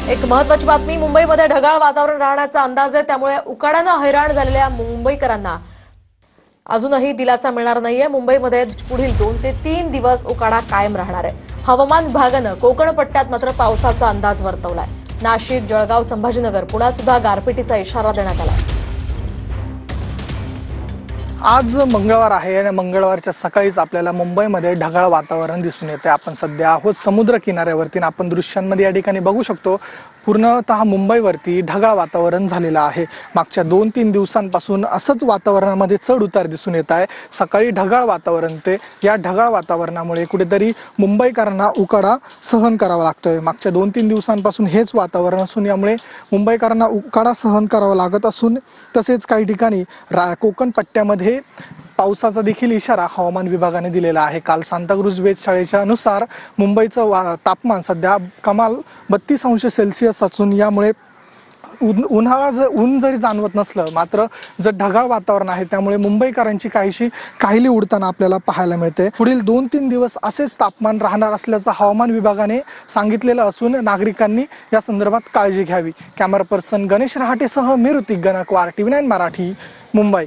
एक महत्त्वाची बातमी, मुंबईमध्ये ढगाळ वातावरण राहण्याचा अंदाज आहे। त्यामुळे उकाड्यानं हैराण झालेल्या मुंबईकरांना अजूनही दिलासा मिळणार नाहीये। मुंबईमध्ये पुढील 2 ते 3 दिवस उकाडा कायम राहणार आहे। हवामान विभागानं कोकण पट्ट्यात मात्र पावसाचा अंदाज वर्तवलाय। नाशिक, जळगाव, संभाजीनगर, पुण्यात सुद्धा गारपिटीचा इशारा देण्यात आलाय। आज मंगळवार आहे आणि मंगळवारच्या सकाळीच आपल्याला मुंबईमध्ये ढगाळ वातावरण दिसून येते। आपण सध्या आहोत समुद्र किनाऱ्यावरती आणि आपण दृश्यांमध्ये या ठिकाणी बघू शकतो पूर्णतः मुंबईवरती ढगाळ वातावरण झालेलं आहे। मागच्या 2-3 दिवसांपासून असंच वातावरणामध्ये चढ उतार दिसून येत आहे। सकाळी ढगाळ वातावरण ते या ढगाळ वातावरणामुळे कुठेतरी मुंबईकरांना उकाडा सहन करावा लागतोय। मागच्या 2-3 दिवसांपासून हेच वातावरण असून यामुळे मुंबईकरांना उकाडा सहन करावा लागत असून तसेच काही ठिकाणी कोकण पट्ट्यामध्ये पावसाचा देखील इशारा हवामान विभागाने दिलेला आहे। काल सांताक्रूज वेधशाळेच्या नुसार मुंबईचं तापमान सध्या कमाल 32 अंश सेल्सिअस असून यामुळे ऊन जरी जाणवत नसलं मात्र जर ढगाळ वातावरण आहे त्यामुळे मुंबईकरांची काहीशी काहिली उडताना आपल्याला पाहायला मिळते। पुढील 2-3 दिवस असेच तापमान राहणार असल्याचं हवामान विभागाने सांगितलेलं असून नागरिकांनी या संदर्भात काळजी घ्यावी। कॅमेरा पर्सन गणेश रहाटेसह मी ऋतिक गणकवार, TV9 मराठी, मुंबई।